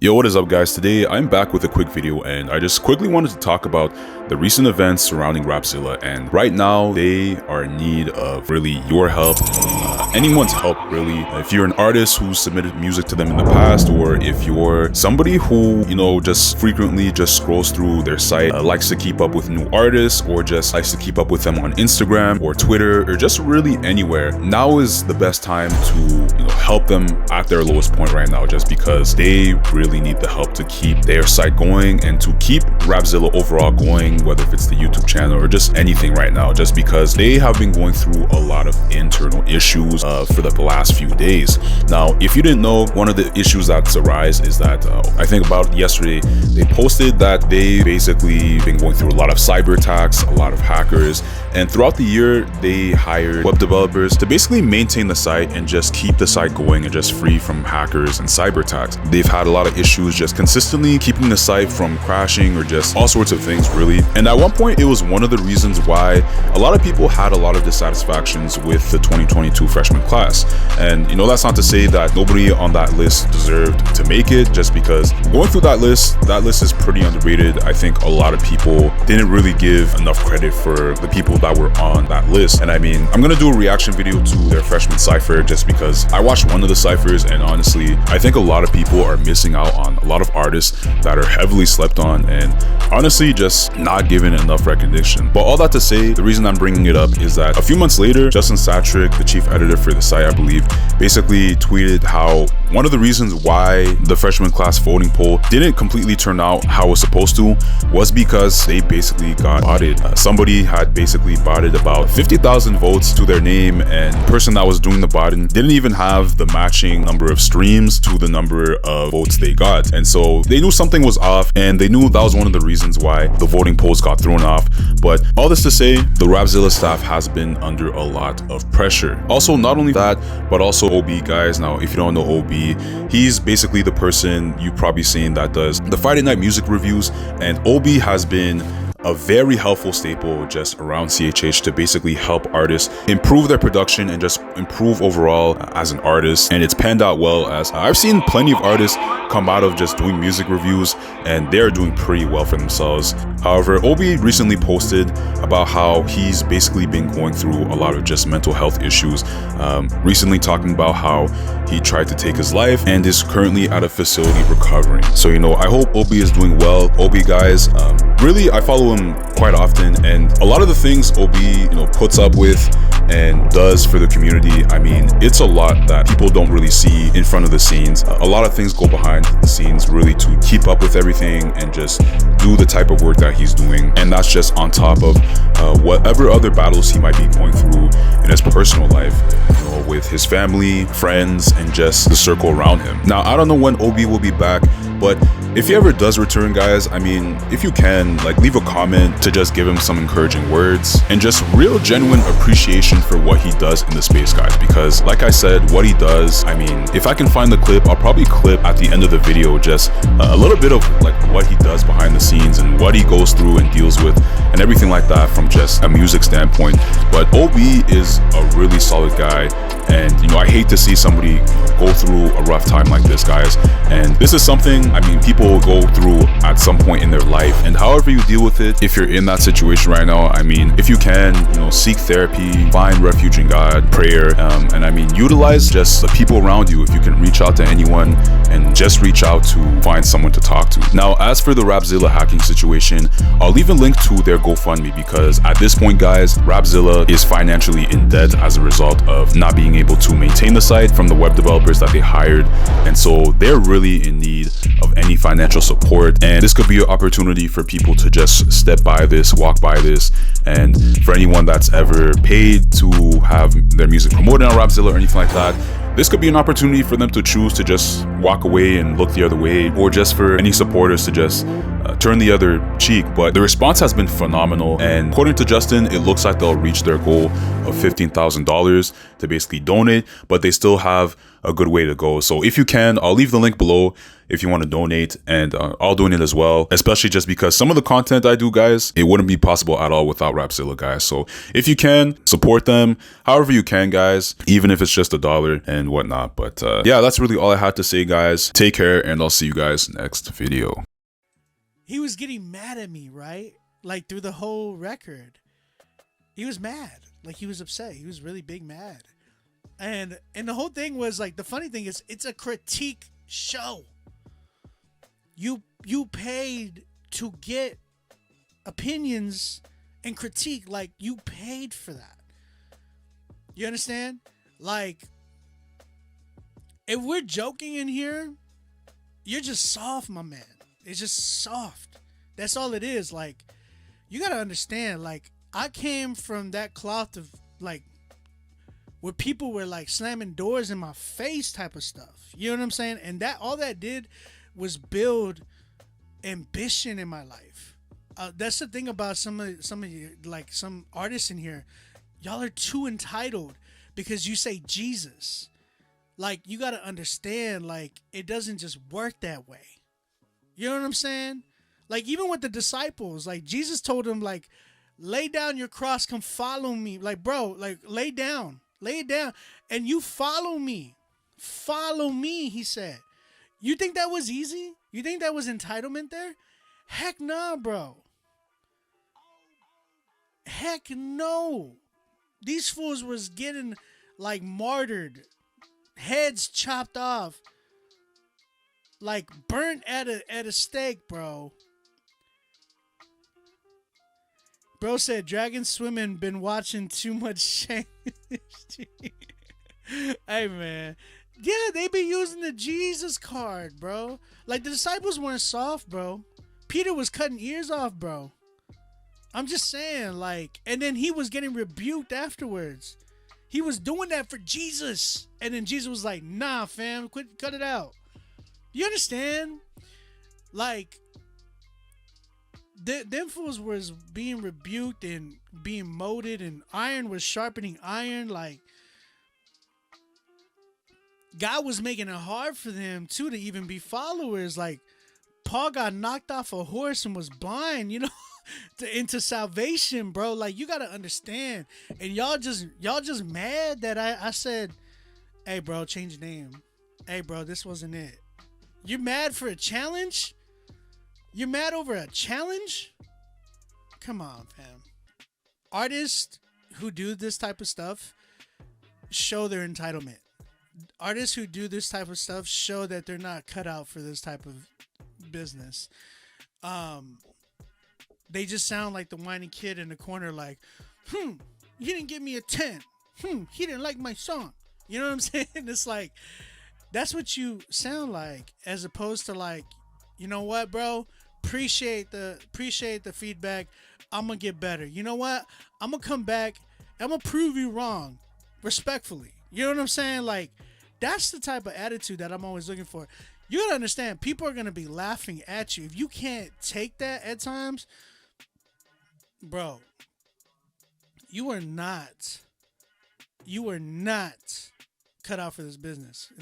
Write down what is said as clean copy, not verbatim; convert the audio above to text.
Yo, what is up guys? Today I'm back with a quick video and I just quickly wanted to talk about the recent events surrounding Rapzilla, and right now they are in need of really your help, anyone's help really. If you're an artist who submitted music to them in the past, or if you're somebody who, just frequently just scrolls through their site, likes to keep up with new artists, or just likes to keep up with them on Instagram or Twitter, or just really anywhere, now is the best time to help them at their lowest point right now, just because they really need the help to keep their site going and to keep Rapzilla overall going, whether if it's the YouTube channel or just anything right now, just because they have been going through a lot of internal issues for the last few days. Now, if you didn't know, one of the issues that's arise is that I think about yesterday, they posted that they basically been going through a lot of cyber attacks, a lot of hackers, and throughout the year, they hired web developers to basically maintain the site and just keep the site going and just free from hackers and cyber attacks. They've had a lot of issues just consistently keeping the site from crashing or just all sorts of things really. And at one point, it was one of the reasons why a lot of people had a lot of dissatisfactions with the 2022 freshman class. And that's not to say that nobody on that list deserved to make it, just because going through that list is pretty underrated. I think a lot of people didn't really give enough credit for the people that were on that list. And I mean, I'm gonna do a reaction video to their freshman cypher just because I watched one of the cyphers, and honestly, I think a lot of people are missing out on a lot of artists that are heavily slept on and honestly just not given enough recognition. But all that to say, the reason I'm bringing it up is that a few months later, Justin Satrick, the chief editor for the site, I believe, basically tweeted how one of the reasons why the freshman class voting poll didn't completely turn out how it was supposed to was because they basically got botted. Somebody had basically botted about 50,000 votes to their name, and the person that was doing the botting didn't even have the matching number of streams to the number of votes they got. And so they knew something was off, and they knew that was one of the reasons why the voting polls got thrown off. But all this to say, the Rapzilla staff has been under a lot of pressure. Also, not only that, but also OB, guys. Now, if you don't know OB, he's basically the person you've probably seen that does the Friday night music reviews, and OB has been a very helpful staple just around CHH to basically help artists improve their production and just improve overall as an artist. And it's panned out well, as I've seen plenty of artists come out of just doing music reviews and they're doing pretty well for themselves. However, Obi recently posted about how he's basically been going through a lot of just mental health issues, recently talking about how he tried to take his life and is currently at a facility recovering. So I hope Obi is doing well. Obi, guys, really, I follow him quite often, and a lot of the things Obi puts up with and does for the community, I mean, it's a lot that people don't really see in front of the scenes. A lot of things go behind the scenes really to keep up with everything and just do the type of work that he's doing, and that's just on top of whatever other battles he might be going through in his personal life, with his family, friends, and just the circle around him. Now, I don't know when Obi will be back, but if he ever does return, guys, I mean, if you can, leave a comment to just give him some encouraging words and just real genuine appreciation for what he does in the space, guys, because like I said, what he does, I mean, if I can find the clip, I'll probably clip at the end of the video just a little bit of what he does behind the scenes and what he goes through and deals with and everything like that from just a music standpoint. But OB is a really solid guy, and I hate to see somebody go through a rough time like this, guys. And this is something, I mean, people go through at some point in their life, and however you deal with it, if you're in that situation right now, I mean, if you can, seek therapy, find refuge in God, prayer, and I mean, utilize just the people around you. If you can reach out to anyone and just reach out to find someone to talk to. Now, as for the Rapzilla hacking situation, I'll leave a link to their GoFundMe, because at this point, guys, Rapzilla is financially in debt as a result of not being able to maintain the site from the web developers that they hired, and so they're really in need of any financial support. And this could be an opportunity for people to just step by this, walk by this, and for anyone that's ever paid to have their music promoted on Rapzilla or anything like that, this could be an opportunity for them to choose to just walk away and look the other way, or just for any supporters to just turn the other cheek. But the response has been phenomenal, and according to Justin, it looks like they'll reach their goal of $15,000 to basically donate, but they still have a good way to go. So if you can, I'll leave the link below if you want to donate, and I'll donate as well, especially just because some of the content I do, guys, it wouldn't be possible at all without Rapzilla, guys. So if you can, support them however you can, guys, even if it's just $1 and whatnot. But yeah, that's really all I had to say, guys. Take care, and I'll see you guys next video. He was getting mad at me, right? Like through the whole record. He was mad. Like he was upset. He was really big mad. And the whole thing was like, the funny thing is, it's a critique show. You paid to get opinions and critique. Like, you paid for that. You understand? Like, if we're joking in here, you're just soft, my man. It's just soft. That's all it is. Like, you gotta understand, like, I came from that cloth of, like, where people were, like, slamming doors in my face type of stuff. You know what I'm saying? And that, all that did was build ambition in my life. That's the thing about some of you, like, some artists in here. Y'all are too entitled because you say Jesus. Like, you gotta understand, like, it doesn't just work that way. You know what I'm saying? Like, even with the disciples, like, Jesus told them, like, lay down your cross, come follow me. Like, bro, like, lay it down, and you follow me. Follow me, he said. You think that was easy? You think that was entitlement there? Heck nah, bro. Heck no. These fools was getting, like, martyred, heads chopped off, like burnt at a stake, bro. Bro said Dragon Swimming been watching too much Shane. Hey, man. Yeah, they be using the Jesus card, bro. Like, the disciples weren't soft, bro. Peter was cutting ears off, bro. I'm just saying, like, and then he was getting rebuked afterwards. He was doing that for Jesus. And then Jesus was like, nah, fam, cut it out. You understand? Like, them fools was being rebuked and being molded, and iron was sharpening iron. Like, God was making it hard for them, too, to even be followers. Like, Paul got knocked off a horse and was blind, you know, into salvation, bro. Like, you got to understand. And y'all just mad that I said, hey, bro, change your name. Hey, bro, this wasn't it. You're mad for a challenge? You're mad over a challenge? Come on, fam. Artists who do this type of stuff show their entitlement. Artists who do this type of stuff show that they're not cut out for this type of business. They just sound like the whiny kid in the corner, like, you didn't give me a 10. He didn't like my song. You know what I'm saying? It's like, that's what you sound like, as opposed to, like, you know what, bro? Appreciate the feedback. I'm gonna get better. You know what? I'm gonna come back. I'm gonna prove you wrong, respectfully. You know what I'm saying? Like, that's the type of attitude that I'm always looking for. You gotta understand, people are gonna be laughing at you if you can't take that at times, bro. You are not cut out for this business.